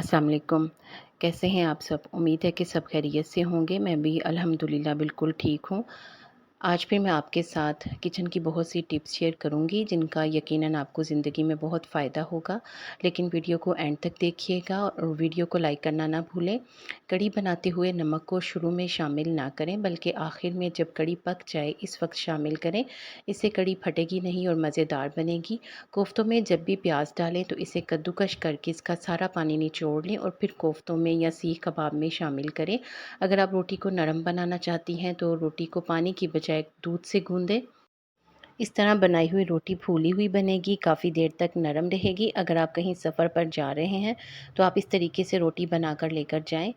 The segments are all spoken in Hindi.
अस्सलाम वालेकुम। कैसे हैं आप सब? उम्मीद है कि सब खैरियत से होंगे। मैं भी अल्हम्दुलिल्लाह बिल्कुल ठीक हूँ। आज फिर मैं आपके साथ किचन की बहुत सी टिप्स शेयर करूँगी जिनका यकीनन आपको ज़िंदगी में बहुत फ़ायदा होगा। लेकिन वीडियो को एंड तक देखिएगा और वीडियो को लाइक करना ना भूलें। कढ़ी बनाते हुए नमक को शुरू में शामिल ना करें बल्कि आखिर में जब कढ़ी पक जाए इस वक्त शामिल करें। इससे कढ़ी फटेगी नहीं और मज़ेदार बनेगी। कोफ्तों में जब भी प्याज डालें तो इसे कद्दूकश करके इसका सारा पानी निचोड़ लें और फिर कोफ्तों में या सीख कबाब में शामिल करें। अगर आप रोटी को नरम बनाना चाहती हैं तो रोटी को पानी की बजाय दूध से गूंदें। इस तरह बनाई हुई रोटी फूली हुई बनेगी, काफ़ी देर तक नरम रहेगी। अगर आप कहीं सफ़र पर जा रहे हैं तो आप इस तरीके से रोटी बनाकर लेकर जाएं।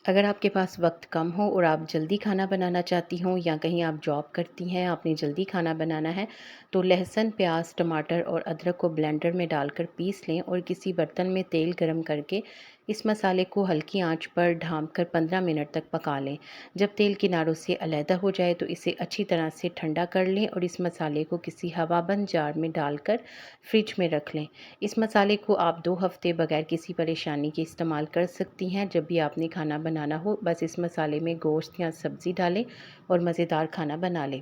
अगर आपके पास वक्त कम हो और आप जल्दी खाना बनाना चाहती हों या कहीं आप जॉब करती हैं, आपने जल्दी खाना बनाना है, तो लहसुन, प्याज, टमाटर और अदरक को ब्लेंडर में डालकर पीस लें और किसी बर्तन में तेल गरम करके इस मसाले को हल्की आंच पर ढाँपकर 15 मिनट तक पका लें। जब तेल किनारों से अलहदा हो जाए तो इसे अच्छी तरह से ठंडा कर लें और इस मसाले को किसी हवाबंद जार में डालकर फ्रिज में रख लें। इस मसाले को आप 2 हफ्ते बगैर किसी परेशानी के इस्तेमाल कर सकती हैं। जब भी आपने खाना बनाना हो बस इस मसाले में गोश्त या सब्ज़ी डालें और मज़ेदार खाना बना लें।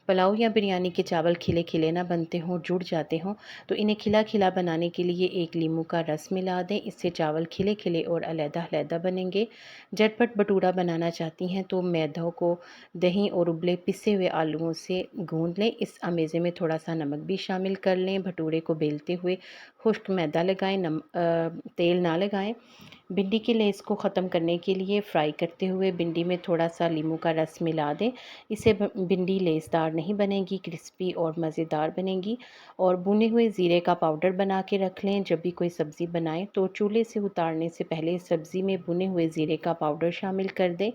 पुलाव या बिरयानी के चावल खिले खिले ना बनते हों, जुड़ जाते हों, तो इन्हें खिला खिला बनाने के लिए एक नींबू का रस मिला दें। इससे चावल खिले खिले और अलहदा अलहदा बनेंगे। झटपट भटूरा बनाना चाहती हैं तो मैदों को दही और उबले पिसे हुए आलूओं से गूंद लें। इस अमेज़े में थोड़ा सा नमक भी शामिल कर लें। भटूरे को बेलते हुए खुश्क मैदा लगाएं, तेल ना लगाएं। भिंडी के लेस को ख़त्म करने के लिए फ्राई करते हुए भिंडी में थोड़ा सा नींबू का रस मिला दें। इससे भिंडी लेसदार नहीं बनेगी, क्रिस्पी और मज़ेदार बनेगी। और भुने हुए ज़ीरे का पाउडर बना के रख लें। जब भी कोई सब्ज़ी बनाएं तो चूल्हे से उतारने से पहले सब्ज़ी में भुने हुए ज़ीरे का पाउडर शामिल कर दें।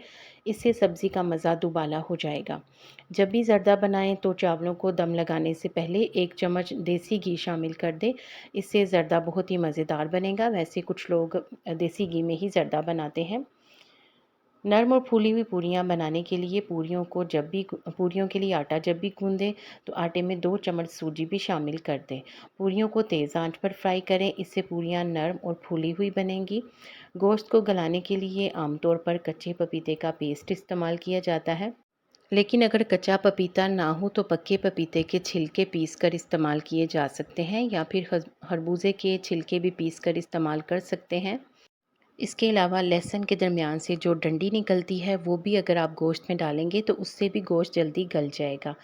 इससे सब्ज़ी का मज़ा दुबाला हो जाएगा। जब भी ज़र्दा बनाएं तो चावलों को दम लगाने से पहले 1 चम्मच देसी घी शामिल कर दें। इससे ज़र्दा बहुत ही मज़ेदार बनेगा। वैसे कुछ लोग देसी घी में ही ज़र्दा बनाते हैं। नरम और फूली हुई पूरियाँ बनाने के लिए पूरियों के लिए आटा जब भी गूंदें तो आटे में 2 चम्मच सूजी भी शामिल कर दें। पूरियों को तेज़ आंच पर फ्राई करें, इससे पूरियाँ नरम और फूली हुई बनेंगी। गोश्त को गलाने के लिए आमतौर पर कच्चे पपीते का पेस्ट इस्तेमाल किया जाता है। लेकिन अगर कच्चा पपीता ना हो तो पक्के पपीते के छिलके पीसकर इस्तेमाल किए जा सकते हैं या फिर खरबूजे के छिलके भी पीसकर इस्तेमाल कर सकते हैं। इसके अलावा लहसुन के दरमियान से जो डंडी निकलती है वो भी अगर आप गोश्त में डालेंगे तो उससे भी गोश्त जल्दी गल जाएगा।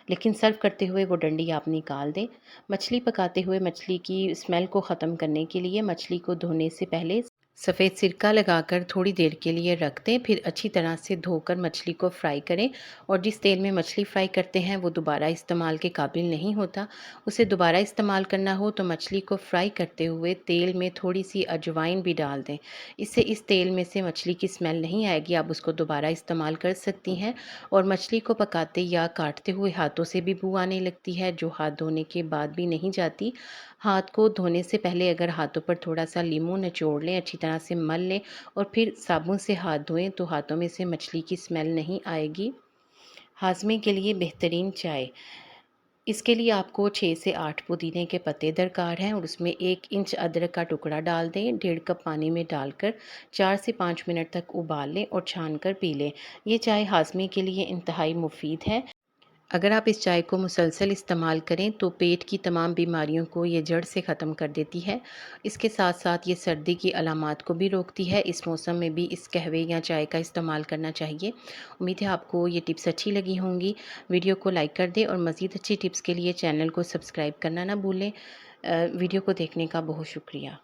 लेकिन सर्व करते हुए वो डंडी आप निकाल दें। मछली पकाते हुए मछली की स्मेल को ख़त्म करने के लिए मछली को धोने से पहले सफ़ेद सिरका लगाकर थोड़ी देर के लिए रख दें। फिर अच्छी तरह से धोकर मछली को फ्राई करें और जिस तेल में मछली फ्राई करते हैं वो दोबारा इस्तेमाल के काबिल नहीं होता। उसे दोबारा इस्तेमाल करना हो तो मछली को फ्राई करते हुए तेल में थोड़ी सी अजवाइन भी डाल दें। इससे इस तेल में से मछली की स्मेल नहीं आएगी, आप उसको दोबारा इस्तेमाल कर सकती हैं। और मछली को पकाते या काटते हुए हाथों से भी बू आने लगती है जो हाथ धोने के बाद भी नहीं जाती। हाथ को धोने से पहले अगर हाथों पर थोड़ा सा लीमू निचोड़ लें, अच्छी तरह से मल लें और फिर साबुन से हाथ धोएं तो हाथों में से मछली की स्मेल नहीं आएगी। हाजमे के लिए बेहतरीन चाय। इसके लिए आपको 6 से 8 पुदीने के पत्ते दरकार हैं और उसमें 1 इंच अदरक का टुकड़ा डाल दें। 1.5 कप पानी में डालकर 4 से 5 मिनट तक उबाल लें और छान कर पी लें। ये चाय हाजमे के लिए इंतहाई मुफीद है। अगर आप इस चाय को मुसलसल इस्तेमाल करें तो पेट की तमाम बीमारियों को ये जड़ से ख़त्म कर देती है। इसके साथ साथ ये सर्दी की अलामात को भी रोकती है। इस मौसम में भी इस कहवे या चाय का इस्तेमाल करना चाहिए। उम्मीद है आपको ये टिप्स अच्छी लगी होंगी। वीडियो को लाइक कर दें और मज़ीद अच्छी टिप्स के लिए चैनल को सब्सक्राइब करना ना भूलें। वीडियो को देखने का बहुत शुक्रिया।